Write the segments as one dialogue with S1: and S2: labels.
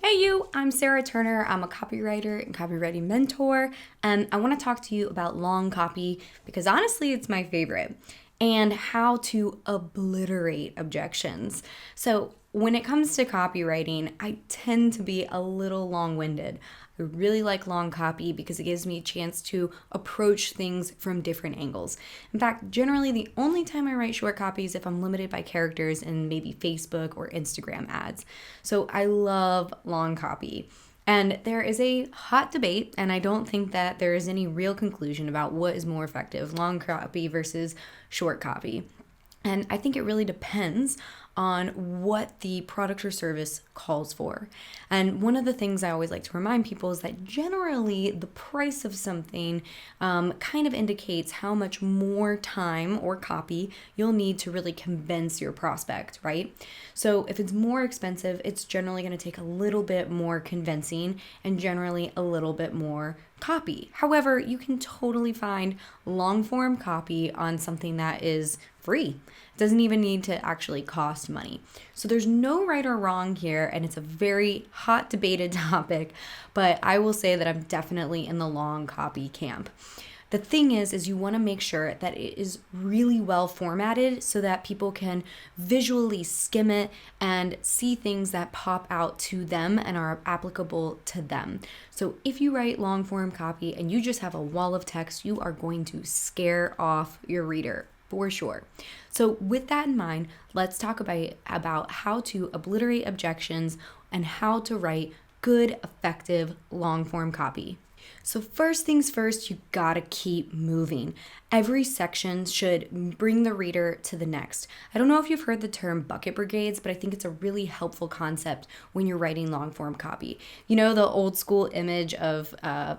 S1: Hey you, I'm Sarah Turner. I'm a copywriter and copywriting mentor, and I want to talk to you about long copy because honestly, it's my favorite, and how to obliterate objections. So, when it comes to copywriting, I tend to be a little long-winded. I really like long copy because it gives me a chance to approach things from different angles. In fact, generally the only time I write short copy is if I'm limited by characters in maybe Facebook or Instagram ads. So I love long copy. And there is a hot debate, and I don't think that there is any real conclusion about what is more effective, long copy versus short copy. And I think it really depends on what the product or service calls for. And one of the things I always like to remind people is that generally the price of something kind of indicates how much more time or copy you'll need to really convince your prospect, right? So if it's more expensive, it's generally going to take a little bit more convincing and generally a little bit more copy. However, you can totally find long form copy on something that is free. It doesn't even need to actually cost money. So there's no right or wrong here, and it's a very hot debated topic, but I will say that I'm definitely in the long copy camp. The thing is you want to make sure that it is really well formatted so that people can visually skim it and see things that pop out to them and are applicable to them. So if you write long form copy and you just have a wall of text, you are going to scare off your reader for sure. So with that in mind, let's talk about how to obliterate objections and how to write good, effective long form copy. So first things first, you gotta keep moving. Every section should bring the reader to the next. I don't know if you've heard the term bucket brigades, but I think it's a really helpful concept when you're writing long form copy. You know, the old school image of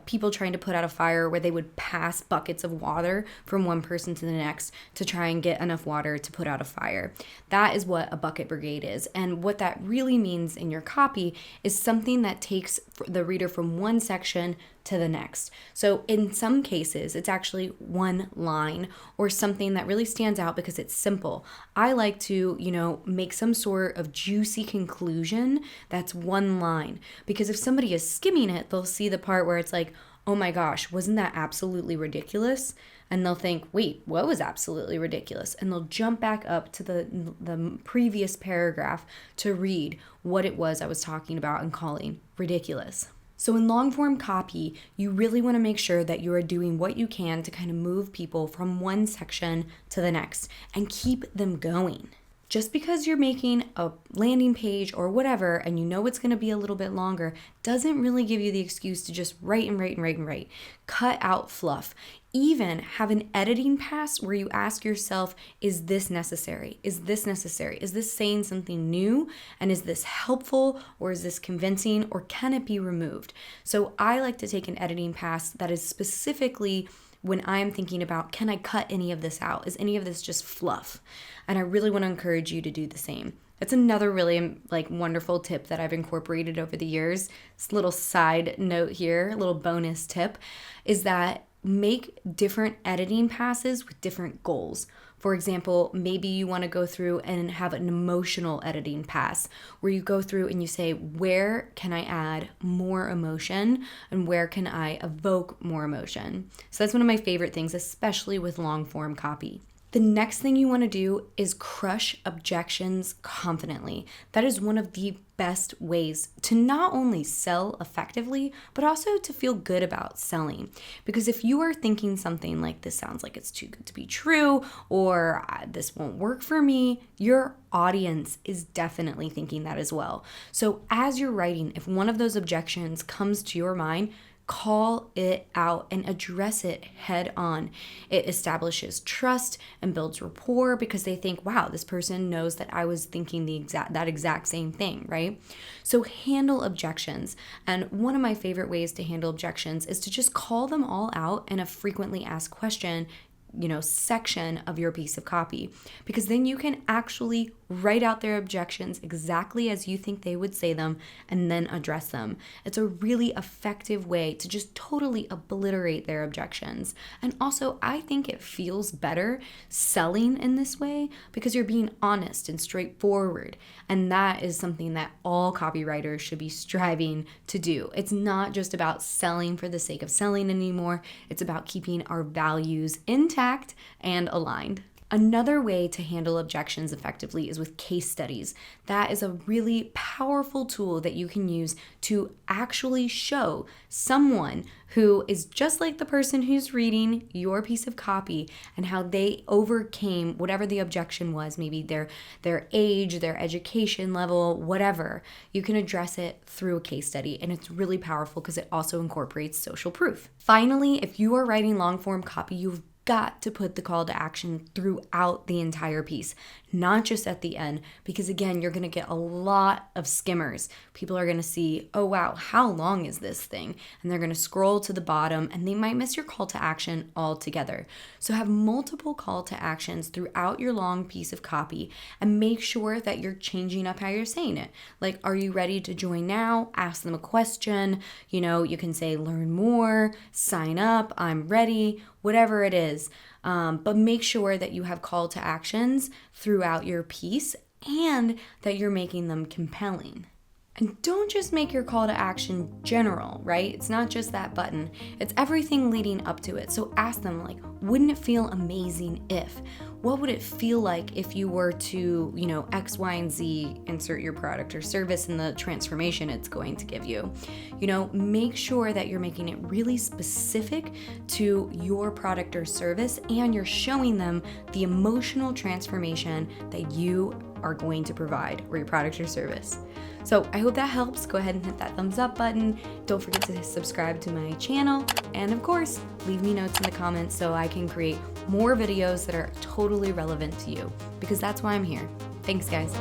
S1: people trying to put out a fire where they would pass buckets of water from one person to the next to try and get enough water to put out a fire. That is what a bucket brigade is. And what that really means in your copy is something that takes the reader from one section to the next. So in some cases, it's actually one line or something that really stands out because it's simple. I like to, make some sort of juicy conclusion that's one line, because if somebody is skimming it, they'll see the part where it's like, oh my gosh, wasn't that absolutely ridiculous? And they'll think, wait, what was absolutely ridiculous? And they'll jump back up to the previous paragraph to read what it was I was talking about and calling ridiculous. So in long form copy, you really want to make sure that you are doing what you can to kind of move people from one section to the next and keep them going. Just because you're making a landing page or whatever and you know it's going to be a little bit longer doesn't really give you the excuse to just write and write and write and write. Cut out fluff. Even have an editing pass where you ask yourself, is this necessary? Is this necessary? Is this saying something new? And is this helpful, or is this convincing, or can it be removed? So I like to take an editing pass that is specifically when I'm thinking about, can I cut any of this out? Is any of this just fluff? And I really want to encourage you to do the same. That's another really wonderful tip that I've incorporated over the years. This little side note here, a little bonus tip, is that make different editing passes with different goals. For example, maybe you want to go through and have an emotional editing pass where you go through and you say, where can I add more emotion and where can I evoke more emotion? So that's one of my favorite things, especially with long form copy. The next thing you want to do is crush objections confidently. That is one of the best ways to not only sell effectively, but also to feel good about selling. Because if you are thinking something like, this sounds like it's too good to be true, or this won't work for me, your audience is definitely thinking that as well. So as you're writing, if one of those objections comes to your mind, call it out and address it head on. It establishes trust and builds rapport because they think, wow, this person knows that I was thinking that exact same thing, right? So handle objections. And one of my favorite ways to handle objections is to just call them all out in a frequently asked question section of your piece of copy, because then you can actually write out their objections exactly as you think they would say them, and then address them. It's a really effective way to just totally obliterate their objections. And also, I think it feels better selling in this way because you're being honest and straightforward. And that is something that all copywriters should be striving to do. It's not just about selling for the sake of selling anymore. It's about keeping our values intact and aligned. Another way to handle objections effectively is with case studies. That is a really powerful tool that you can use to actually show someone who is just like the person who's reading your piece of copy and how they overcame whatever the objection was, maybe their age, their education level, whatever. You can address it through a case study, and it's really powerful because it also incorporates social proof. Finally, if you are writing long form copy, you've got to put the call to action throughout the entire piece, not just at the end, because again, you're going to get a lot of skimmers. People are going to see, oh wow, how long is this thing? And they're going to scroll to the bottom and they might miss your call to action altogether. So have multiple call to actions throughout your long piece of copy and make sure that you're changing up how you're saying it. Like, are you ready to join now? Ask them a question. You can say, learn more, sign up, I'm ready, whatever it is. But make sure that you have call to actions throughout your piece and that you're making them compelling. And don't just make your call to action general, right? It's not just that button. It's everything leading up to it. So ask them, like, wouldn't it feel amazing if? What would it feel like if you were to, X, Y, and Z, insert your product or service and the transformation it's going to give you? Make sure that you're making it really specific to your product or service and you're showing them the emotional transformation that you are going to provide or your product or service. So I hope that helps. Go ahead and hit that thumbs up button. Don't forget to subscribe to my channel. And of course, leave me notes in the comments so I can create more videos that are totally relevant to you, because that's why I'm here. Thanks, guys.